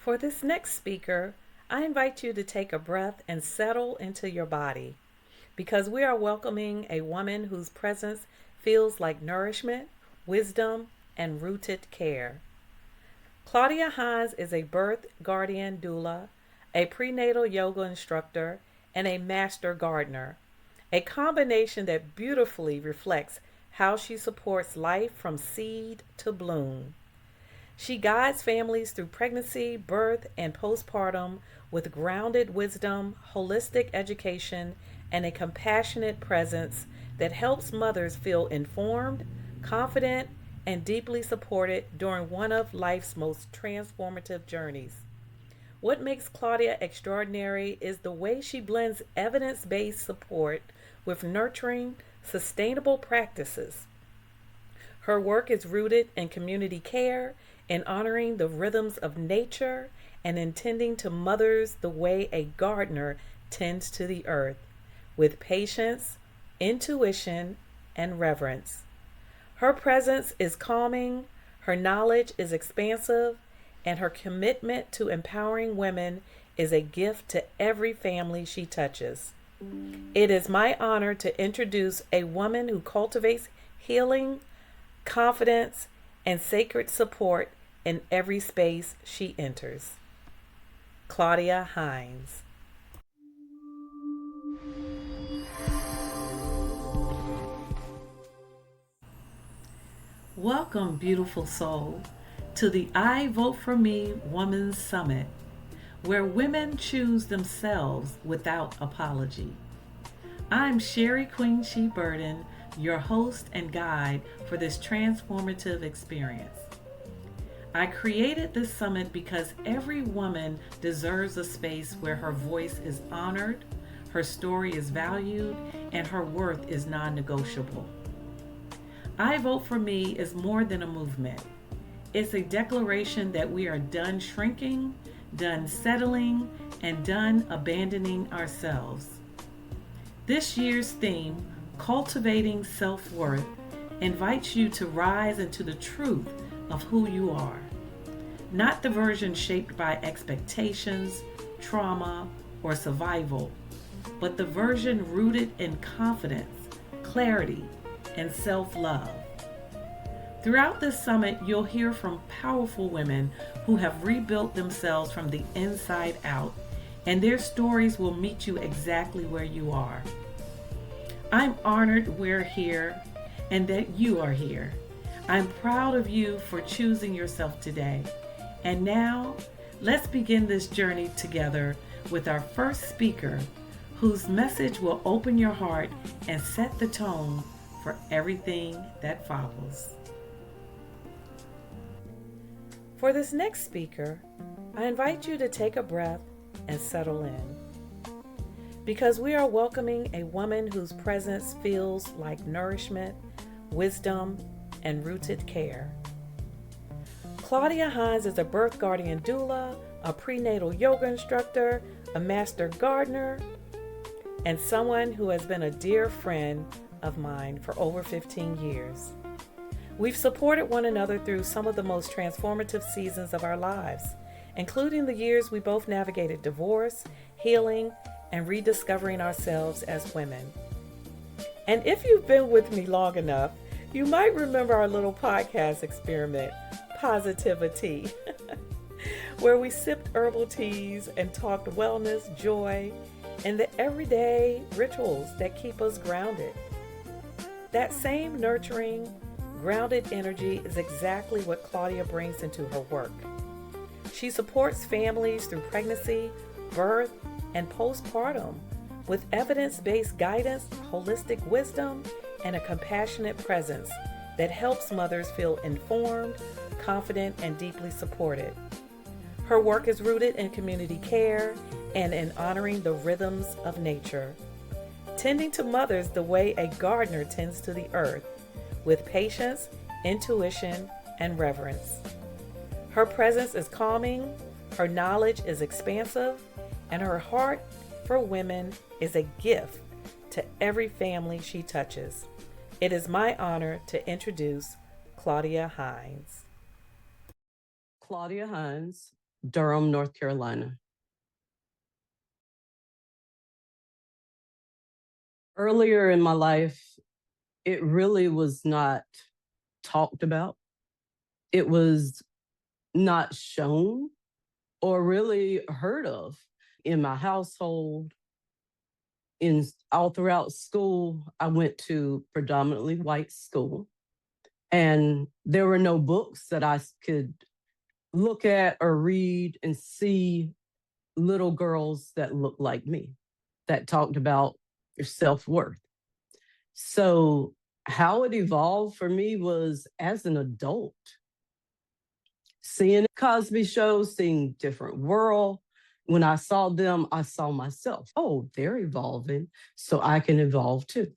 For this next speaker, I invite you to take a breath and settle into your body because we are welcoming a woman whose presence feels like nourishment, wisdom, and rooted care. Claudia Hines is a birth guardian doula, a prenatal yoga instructor, and a Master Gardner, a combination that beautifully reflects how she supports life from seed to bloom. She guides families through pregnancy, birth, and postpartum with grounded wisdom, holistic education, and a compassionate presence that helps mothers feel informed, confident, and deeply supported during one of life's most transformative journeys. What makes Claudia extraordinary is the way she blends evidence based support with nurturing, sustainable practices. Her work is rooted in community care and honoring the rhythms of nature and intending to mothers the way a gardener tends to the earth, with patience, intuition, and reverence. Her presence is calming, her knowledge is expansive, and her commitment to empowering women is a gift to every family she touches. It is my honor to introduce a woman who cultivates healing, confidence, and sacred support in every space she enters. Claudia Hines. Welcome, beautiful soul, to the I Vote For Me Women's Summit, where women choose themselves without apology. I'm Sherry Queen She Burden, your host and guide for this transformative experience. I created this summit because every woman deserves a space where her voice is honored, her story is valued, and her worth is non-negotiable. I Vote For Me is more than a movement. It's a declaration that we are done shrinking, done settling, and done abandoning ourselves. This year's theme, Cultivating Self-Worth, invites you to rise into the truth of who you are. Not the version shaped by expectations, trauma, or survival, but the version rooted in confidence, clarity, and self-love. Throughout this summit, you'll hear from powerful women who have rebuilt themselves from the inside out, and their stories will meet you exactly where you are. I'm honored we're here and that you are here. I'm proud of you for choosing yourself today. And now, let's begin this journey together with our first speaker, whose message will open your heart and set the tone for everything that follows. For this next speaker, I invite you to take a breath and settle in. Because we are welcoming a woman whose presence feels like nourishment, wisdom, and rooted care. Claudia Hines is a birth guardian doula, a prenatal yoga instructor, a master gardener, and someone who has been a dear friend of mine for over 15 years. We've supported one another through some of the most transformative seasons of our lives, including the years we both navigated divorce, healing, and rediscovering ourselves as women. And if you've been with me long enough, you might remember our little podcast experiment, Positivity, where we sipped herbal teas and talked wellness, joy, and the everyday rituals that keep us grounded. That same nurturing, grounded energy is exactly what Claudia brings into her work. She supports families through pregnancy, birth, and postpartum with evidence-based guidance, holistic wisdom, and a compassionate presence that helps mothers feel informed, confident, and deeply supported. Her work is rooted in community care and in honoring the rhythms of nature, tending to mothers the way a gardener tends to the earth, with patience, intuition, and reverence. Her presence is calming, her knowledge is expansive, and her heart for women is a gift to every family she touches. It is my honor to introduce Claudia Hines. Claudia Hines Durham, North Carolina. Earlier in my life, it really was not talked about. It was not shown or really heard of in my household. In all throughout school, I went to predominantly white school, and there were no books that I could look at or read and see little girls that looked like me that talked about your self-worth. So how it evolved for me was as an adult, seeing Cosby shows, seeing different world. When I saw them, I saw myself. Oh, they're evolving, so I can evolve too.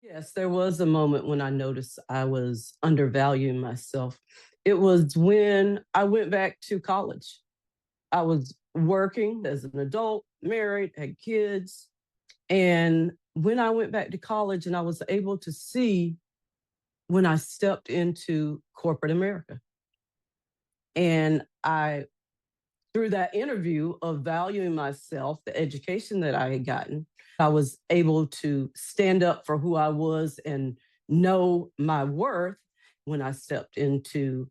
Yes, there was a moment when I noticed I was undervaluing myself. It was when I went back to college. I was working as an adult, married, had kids. And when I went back to college and I was able to see when I stepped into corporate America, and I, through that interview of valuing myself, the education that I had gotten, I was able to stand up for who I was and know my worth. When I stepped into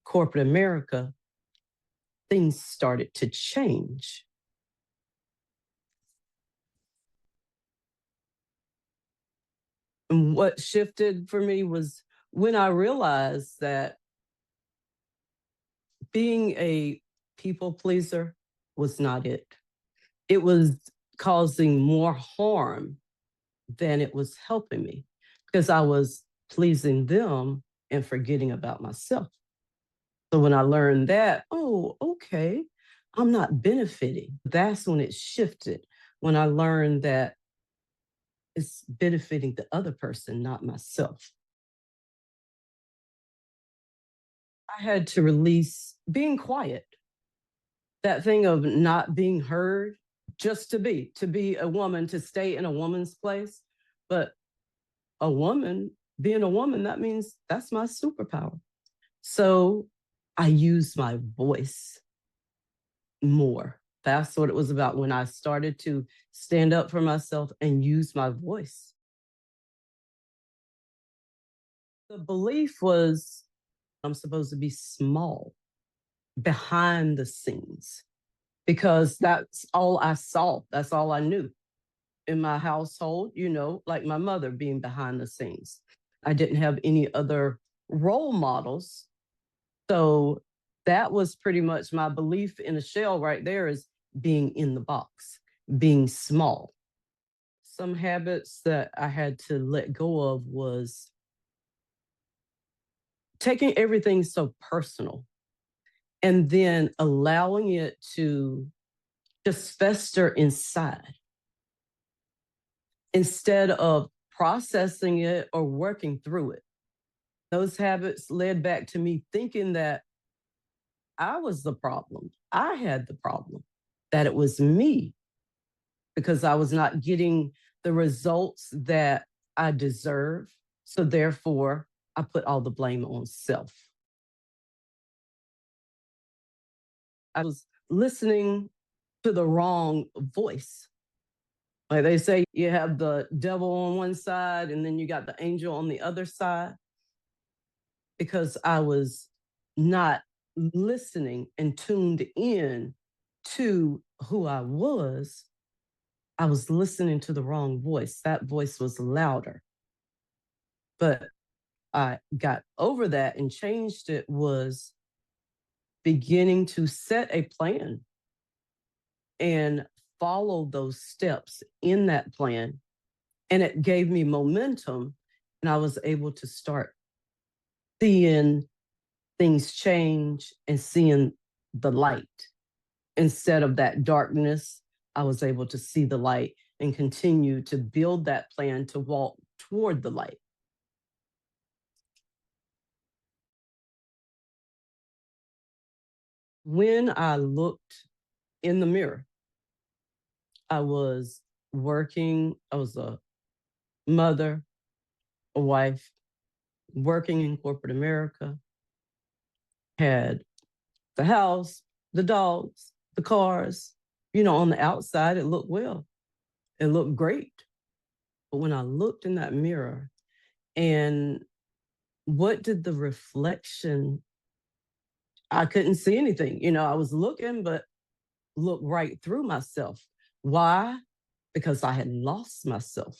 corporate America, things started to change. And what shifted for me was when I realized that being a people pleaser was not it. It was causing more harm than it was helping me because I was pleasing them and forgetting about myself. So when I learned that, oh, okay, I'm not benefiting. That's when it shifted. When I learned that it's benefiting the other person, not myself. I had to release being quiet, that thing of not being heard, just to be a woman, to stay in a woman's place. But a woman, being a woman, that means that's my superpower. So I use my voice more. That's what it was about when I started to stand up for myself and use my voice. The belief was I'm supposed to be small behind the scenes because that's all I saw. That's all I knew in my household, like my mother being behind the scenes. I didn't have any other role models. So that was pretty much my belief in a shell right there, is being in the box, being small. Some habits that I had to let go of was taking everything so personal and then allowing it to just fester inside instead of processing it or working through it. Those habits led back to me thinking that I was the problem. I had the problem, that it was me because I was not getting the results that I deserve. So therefore, I put all the blame on self. I was listening to the wrong voice. Like they say, you have the devil on one side and then you got the angel on the other side. Because I was not listening and tuned in to who I was listening to the wrong voice. That voice was louder. But I got over that and changed it, was beginning to set a plan and follow those steps in that plan. And it gave me momentum, and I was able to start seeing things change and seeing the light. Instead of that darkness, I was able to see the light and continue to build that plan to walk toward the light. When I looked in the mirror, I was working, I was a mother, a wife, working in corporate America, had the house, the dogs, the cars. On the outside, it looked well. It looked great. But when I looked in that mirror, and what did the reflection, I couldn't see anything. I was looking, but looked right through myself. Why? Because I had lost myself.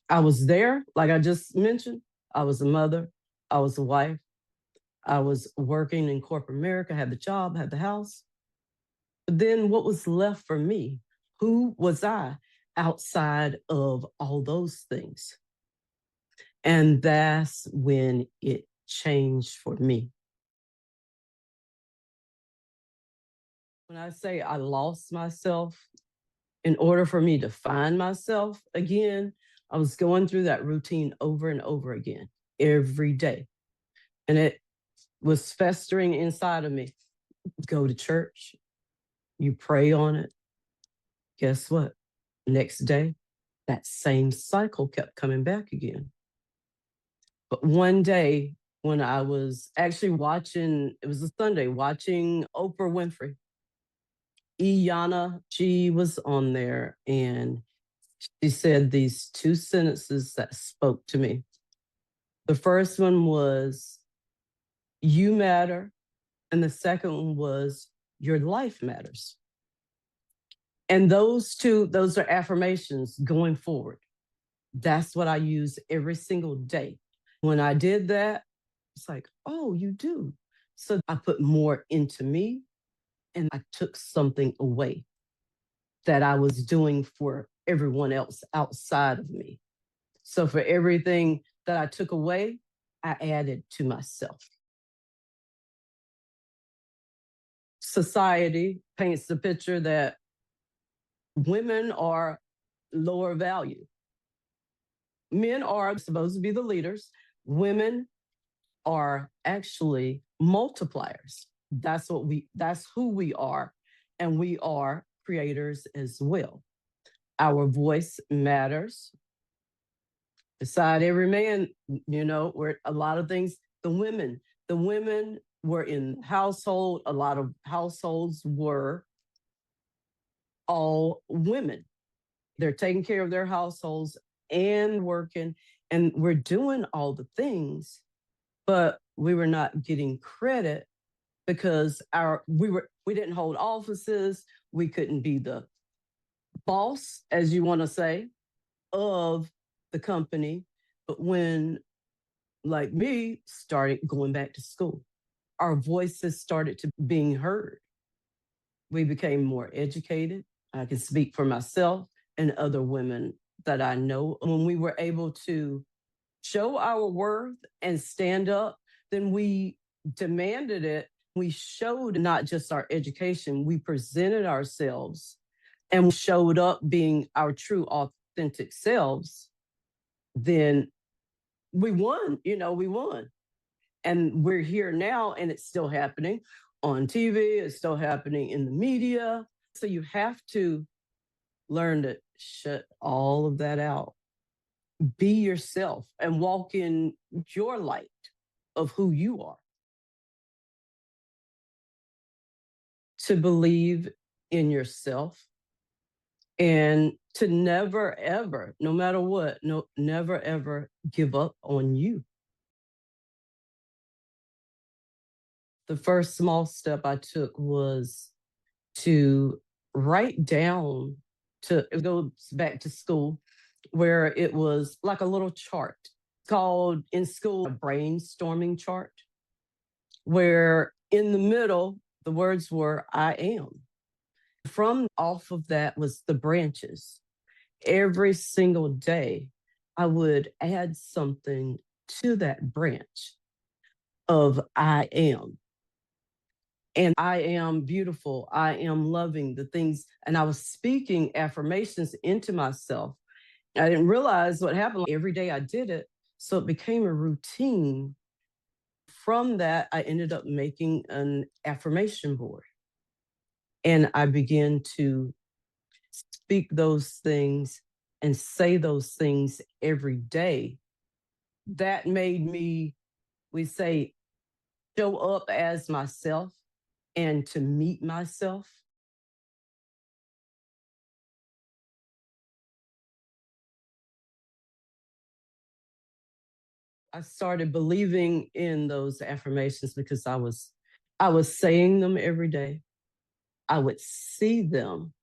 I was there, like I just mentioned. I was a mother. I was a wife. I was working in corporate America, had the job, had the house. But then what was left for me? Who was I outside of all those things? And that's when it changed for me. When I say I lost myself, in order for me to find myself again, I was going through that routine over and over again every day. And it was festering inside of me. Go to church, you pray on it. Guess what? Next day, that same cycle kept coming back again. But one day, when I was actually watching, it was a Sunday, watching Oprah Winfrey, Iyanla, she was on there, and she said these two sentences that spoke to me. The first one was, you matter. And the second one was, your life matters. And those are affirmations going forward. That's what I use every single day. When I did that, it's like, oh, you do. So I put more into me, and I took something away that I was doing for everyone else outside of me. So for everything that I took away, I added to myself. Society paints the picture that women are lower value. Men are supposed to be the leaders. Women are actually multipliers. That's who we are. And we are creators as well. Our voice matters. Beside every man, where a lot of things, the women were in household. A lot of households were all women. They're taking care of their households and working, and we're doing all the things, but we were not getting credit because we didn't hold offices. We couldn't be the boss, as you want to say, of the company. But when, like me, started going back to school, our voices started to being heard. We became more educated. I can speak for myself and other women that I know. When we were able to show our worth and stand up, then we demanded it. We showed not just our education, we presented ourselves and showed up being our true, authentic selves. Then we won, we won. And we're here now, and it's still happening on TV. It's still happening in the media. So you have to learn to shut all of that out. Be yourself and walk in your light of who you are. To believe in yourself and to never, ever, no matter what, never, ever give up on you. The first small step I took was to write down, it goes back to school, where it was like a little chart called in school a brainstorming chart, where in the middle, the words were, I am. From off of that was the branches. Every single day, I would add something to that branch of I am. And I am beautiful. I am loving the things. And I was speaking affirmations into myself. I didn't realize what happened. Every day I did it. So it became a routine. From that, I ended up making an affirmation board. And I began to speak those things and say those things every day that made me, we say, show up as myself and to meet myself. I started believing in those affirmations because I was saying them every day. I would see them,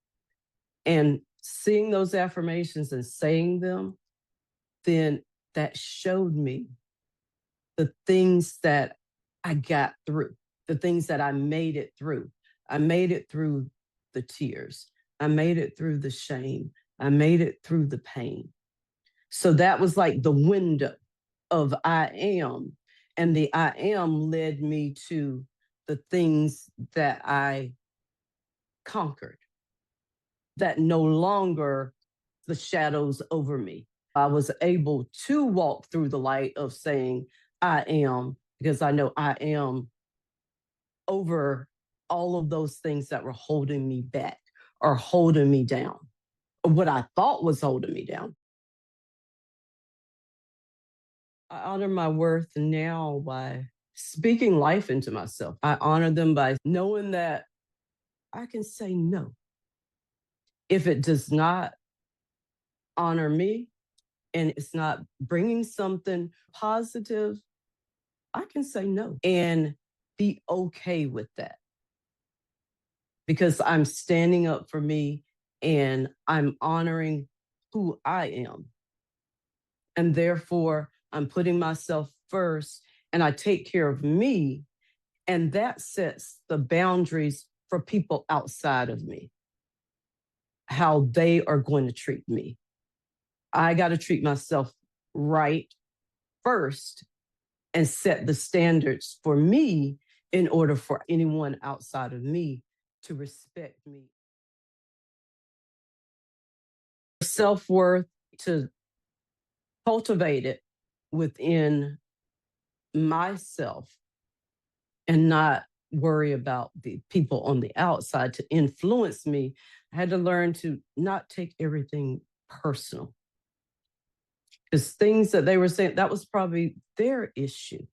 and seeing those affirmations and saying them, then that showed me the things that I got through, the things that I made it through. I made it through the tears. I made it through the shame. I made it through the pain. So that was like the window of I am. And the I am led me to the things that I conquered, that no longer the shadows over me. I was able to walk through the light of saying I am, because I know I am over all of those things that were holding me back or holding me down, or what I thought was holding me down. I honor my worth now by speaking life into myself. I honor them by knowing that I can say no. If it does not honor me and it's not bringing something positive, I can say no and be okay with that, because I'm standing up for me and I'm honoring who I am. And therefore, I'm putting myself first and I take care of me. And that sets the boundaries for people outside of me, how they are going to treat me. I got to treat myself right first and set the standards for me in order for anyone outside of me to respect me. Self-worth, to cultivate it within myself and not worry about the people on the outside to influence me. I had to learn to not take everything personal, because things that they were saying, that was probably their issue.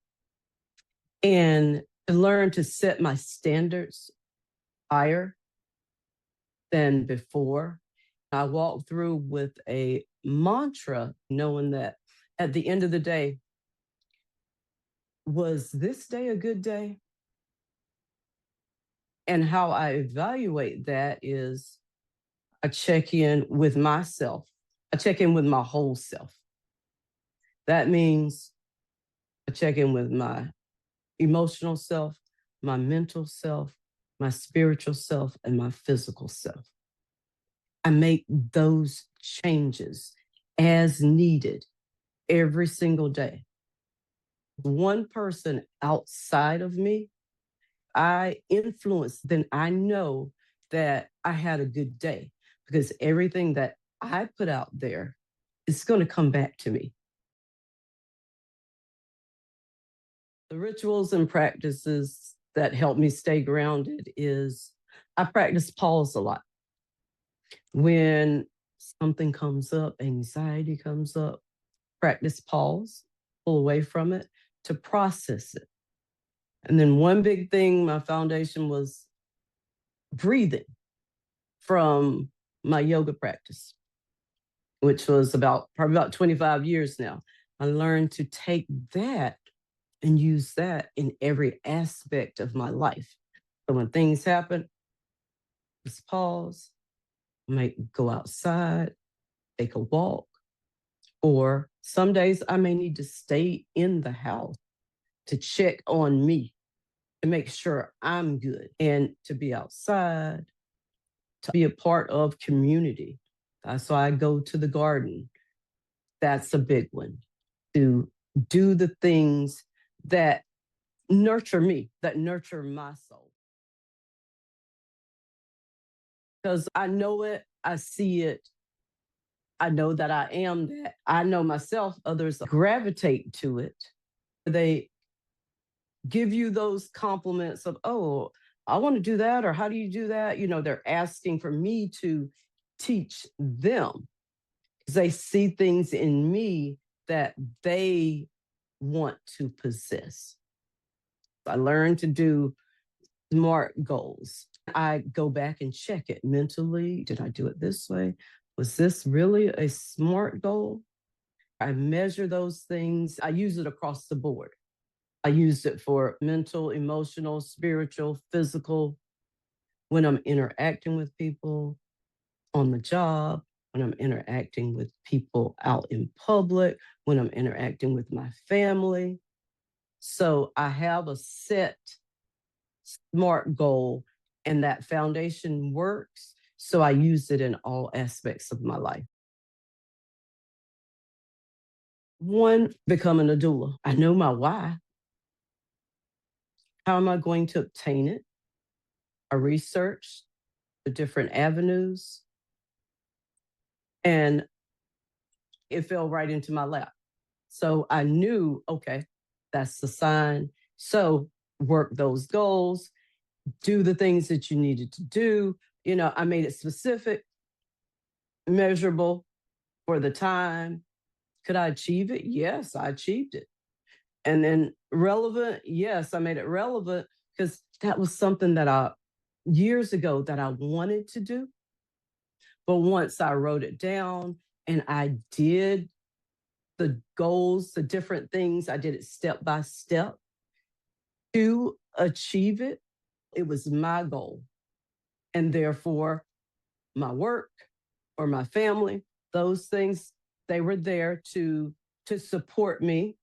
And to learn to set my standards higher than before. I walked through with a mantra, knowing that at the end of the day, was this day a good day? And how I evaluate that is I check in with myself. I check in with my whole self. That means I check in with my emotional self, my mental self, my spiritual self, and my physical self. I make those changes as needed every single day. One person outside of me, I influence, then I know that I had a good day, because everything that I put out there is going to come back to me. The rituals and practices that help me stay grounded is I practice pause a lot. When something comes up, anxiety comes up, practice pause, pull away from it to process it. And then one big thing, my foundation was breathing from my yoga practice, which was probably about 25 years now. I learned to take that and use that in every aspect of my life. So when things happen, just pause, might go outside, take a walk, or some days I may need to stay in the house to check on me, to make sure I'm good, and to be outside, to be a part of community. So I go to the garden. That's a big one. To do the things that nurture me, that nurture my soul. Because I know it, I see it, I know that I am that. I know myself, others gravitate to it. They give you those compliments of, oh, I want to do that, or how do you do that? You know, they're asking for me to teach them, because they see things in me that they want to possess. I learned to do SMART goals. I go back and check it mentally. Did I do it this way? Was this really a SMART goal? I measure those things. I use it across the board. I use it for mental, emotional, spiritual, physical, when I'm interacting with people on the job, when I'm interacting with people out in public, when I'm interacting with my family. So I have a set SMART goal, and that foundation works. So I use it in all aspects of my life. One, becoming a doula. I know my why. How am I going to obtain it? I researched the different avenues, and it fell right into my lap. So I knew, okay, that's the sign. So work those goals, do the things that you needed to do. I made it specific, measurable for the time. Could I achieve it? Yes, I achieved it. And then relevant? Yes, I made it relevant because that was something that years ago that I wanted to do. But once I wrote it down and I did the goals, the different things, I did it step by step to achieve it. It was my goal. And therefore, my work or my family, those things, they were there to support me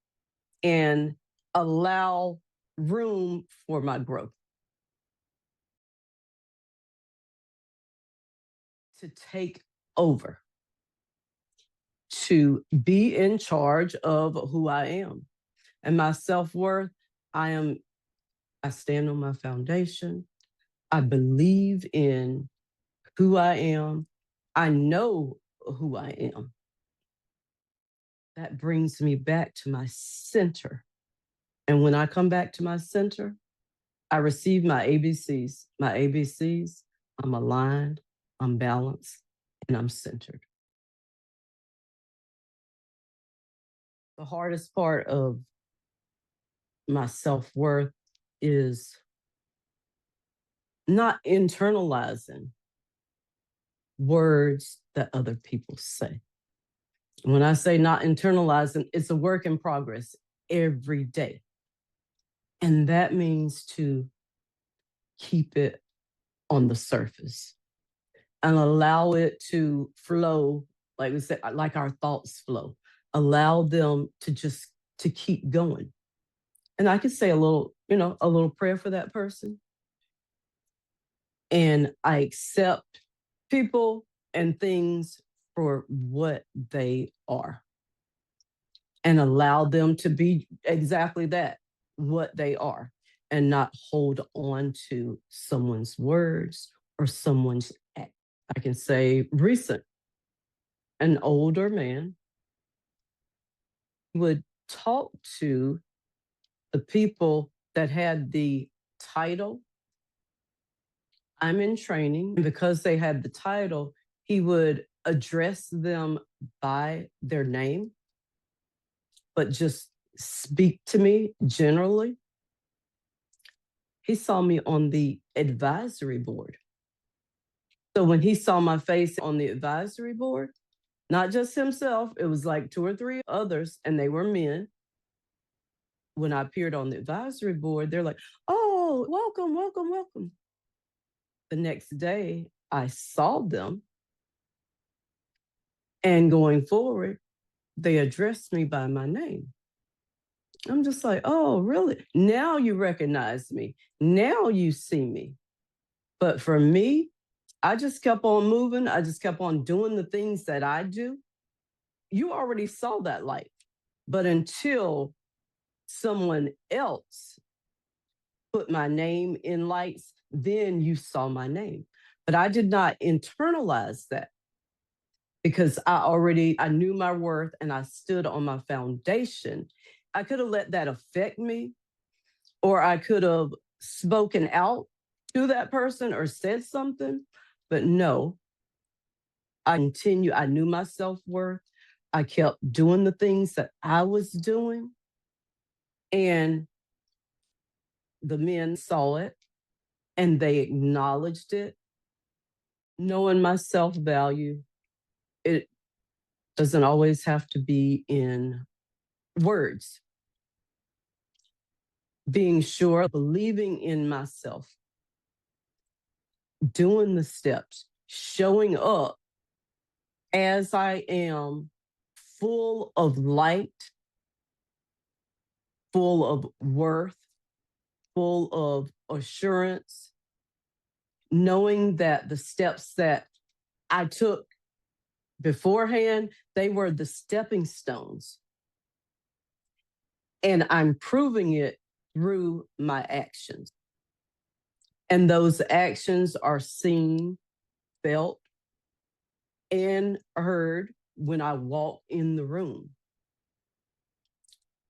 and allow room for my growth. To take over, to be in charge of who I am. And my self-worth, I stand on my foundation. I believe in who I am. I know who I am. That brings me back to my center. And when I come back to my center, I receive my ABCs. My ABCs, I'm aligned, I'm balanced, and I'm centered. The hardest part of my self-worth is not internalizing words that other people say. When I say not internalizing, it's a work in progress every day. And that means to keep it on the surface and allow it to flow, like we said, like our thoughts flow. Allow them to keep going. And I could say a little prayer for that person. And I accept people and things for what they are and allow them to be exactly that, what they are, and not hold on to someone's words or someone's act. I can say recent, an older man would talk to the people that had the title, I'm in training. Because they had the title, he would address them by their name, but just speak to me generally. He saw me on the advisory board. So when he saw my face on the advisory board, not just himself, it was like 2 or 3 others, and they were men. When I appeared on the advisory board, they're like, oh, welcome, welcome, welcome. The next day, I saw them. And going forward, they addressed me by my name. I'm just like, oh, really? Now you recognize me. Now you see me. But for me, I just kept on moving. I just kept on doing the things that I do. You already saw that light. But until someone else put my name in lights, then you saw my name. But I did not internalize that because I knew my worth and I stood on my foundation. I could have let that affect me, or I could have spoken out to that person or said something, but no, I knew my self-worth. I kept doing the things that I was doing, And the men saw it and they acknowledged it. Knowing my self-value, it doesn't always have to be in words. Being sure, believing in myself, doing the steps, showing up as I am, full of light, full of worth, full of assurance, knowing that the steps that I took beforehand, they were the stepping stones. And I'm proving it through my actions. And those actions are seen, felt, and heard when I walk in the room.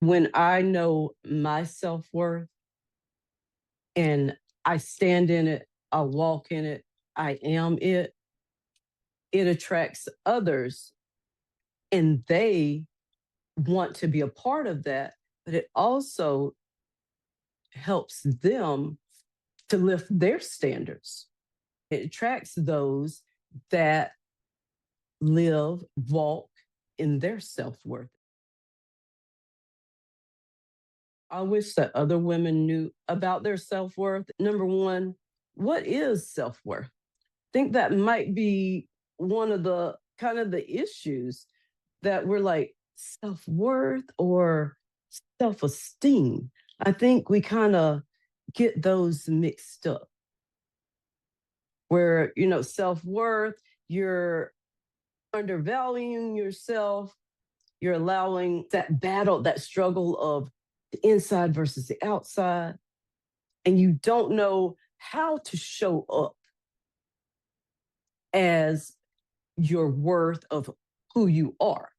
When I know my self-worth and I stand in it, I walk in it, I am it, it attracts others and they want to be a part of that, but it also helps them to lift their standards. It attracts those that live, walk in their self-worth. I wish that other women knew about their self-worth. Number one, what is self-worth? I think that might be one of the kind of the issues that we're like self-worth or self-esteem. I think we kind of get those mixed up. Where, self-worth, you're undervaluing yourself, you're allowing that battle, that struggle of the inside versus the outside, and you don't know how to show up as your worth of who you are.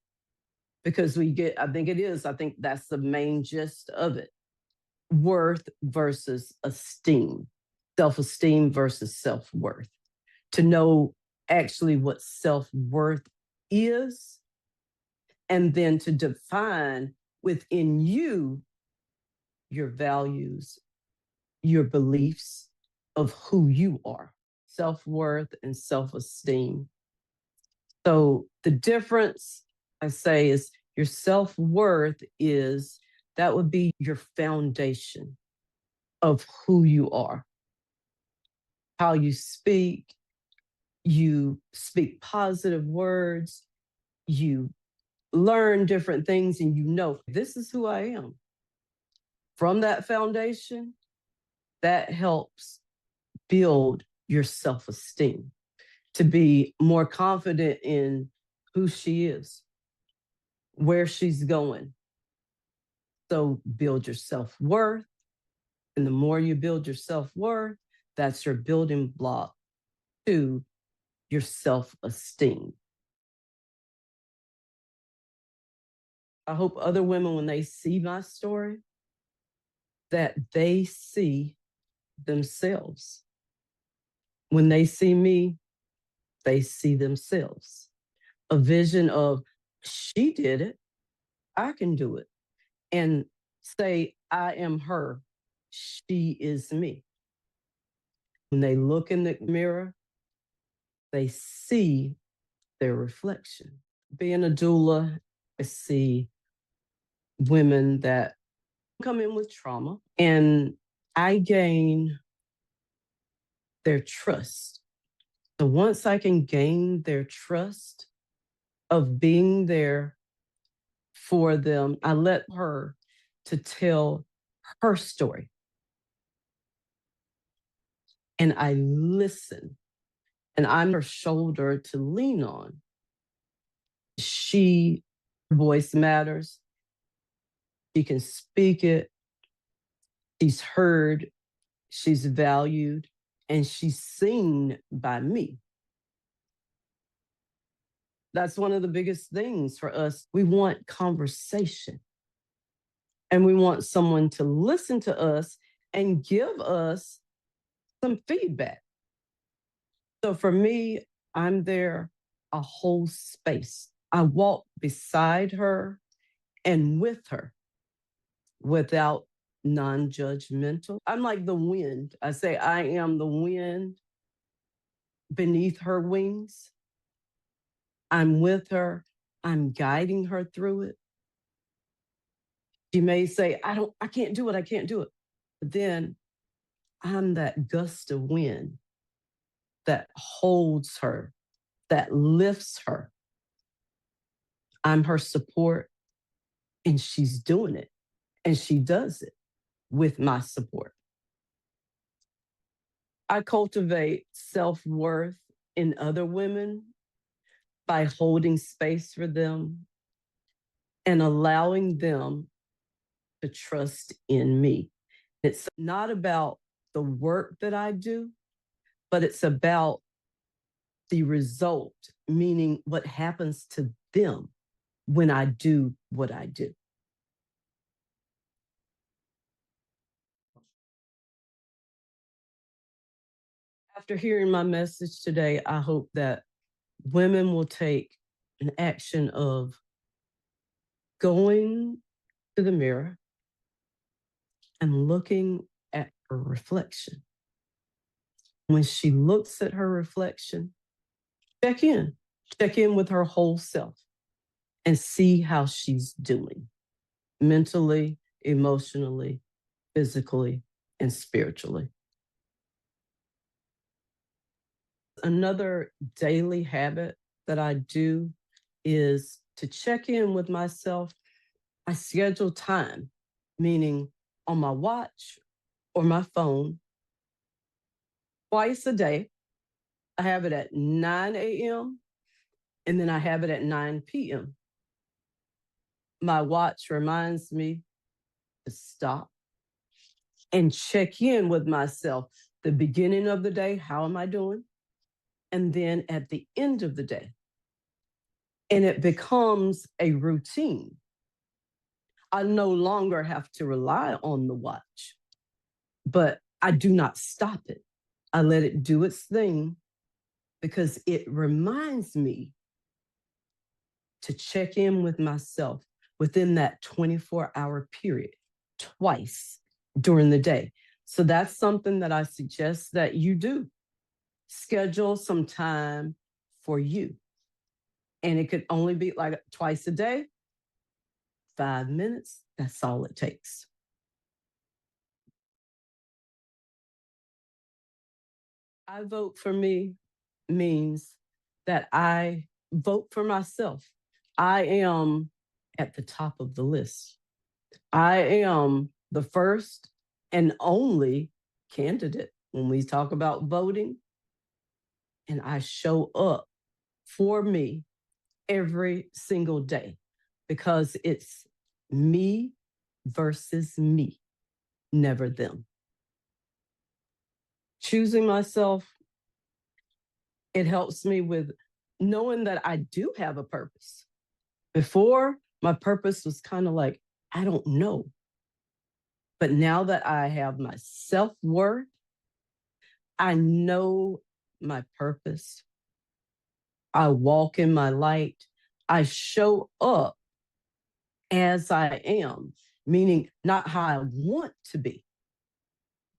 Because I think that's the main gist of it. Worth versus esteem, self-esteem versus self-worth. To know actually what self-worth is, and then to define within you your values, your beliefs of who you are, self-worth and self-esteem. So the difference, I say, is your self-worth that would be your foundation of who you are, how you speak positive words, you learn different things, and this is who I am. From that foundation, that helps build your self-esteem to be more confident in who she is, where she's going. So build your self-worth. And the more you build your self-worth, that's your building block to your self-esteem. I hope other women, when they see my story, that they see themselves. When they see me, they see themselves. A vision of, she did it, I can do it. And say, I am her, she is me. When they look in the mirror, they see their reflection. Being a doula, I see women that come in with trauma, and I gain their trust. So once I can gain their trust of being there for them, I let her to tell her story. And I listen, and I'm her shoulder to lean on. Her voice matters. She can speak it. She's heard. She's valued. And she's seen by me. That's one of the biggest things for us. We want conversation. And we want someone to listen to us and give us some feedback. So for me, I'm there a whole space. I walk beside her and with her. without non-judgmental. I'm like the wind. I say I am the wind beneath her wings. I'm with her. I'm guiding her through it. She may say, I can't do it. I can't do it. But then I'm that gust of wind that holds her, that lifts her. I'm her support, and she's doing it. And she does it with my support. I cultivate self-worth in other women by holding space for them and allowing them to trust in me. It's not about the work that I do, but it's about the result, meaning what happens to them when I do what I do. After hearing my message today, I hope that women will take an action of going to the mirror and looking at her reflection. When she looks at her reflection, check in with her whole self and see how she's doing mentally, emotionally, physically, and spiritually. Another daily habit that I do is to check in with myself. I schedule time, meaning on my watch or my phone, twice a day. I have it at 9 a.m. and then I have it at 9 p.m. My watch reminds me to stop and check in with myself. The beginning of the day, how am I doing? And then at the end of the day. And it becomes a routine. I no longer have to rely on the watch, but I do not stop it. I let it do its thing because it reminds me to check in with myself within that 24-hour period twice during the day. So that's something that I suggest that you do. Schedule some time for you. And it could only be like twice a day, 5 minutes. That's all it takes. I vote for me means that I vote for myself. I am at the top of the list. I am the first and only candidate when we talk about voting. And I show up for me every single day because it's me versus me, never them. Choosing myself, it helps me with knowing that I do have a purpose. Before, my purpose was kind of like, I don't know. But now that I have my self-worth, I know my purpose. I walk in my light. I show up as I am, meaning not how I want to be,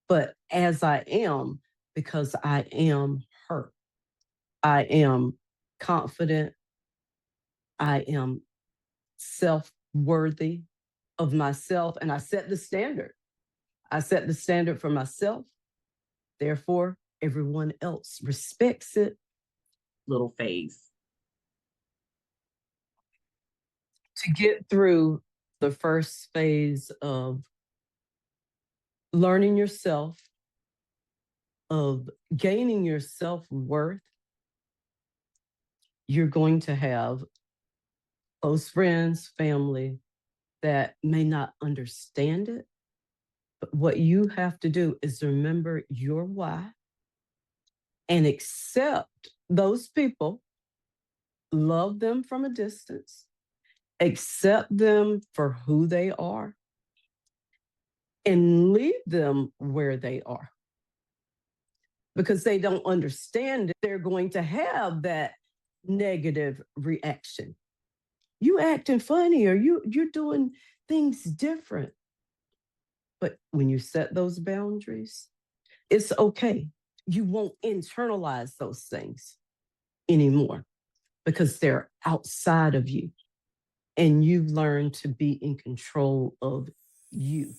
but as I am because I am her. I am confident. I am self-worthy of myself, and I set the standard. I set the standard for myself. Therefore, everyone else respects it. Little phase. To get through the first phase of learning yourself, of gaining your self-worth, you're going to have close friends, family that may not understand it. But what you have to do is remember your why and accept those people, love them from a distance, accept them for who they are, and leave them where they are. Because they don't understand it, they're going to have that negative reaction. You acting funny, or you're doing things different. But when you set those boundaries, it's okay. You won't internalize those things anymore because they're outside of you. And you learn to be in control of you.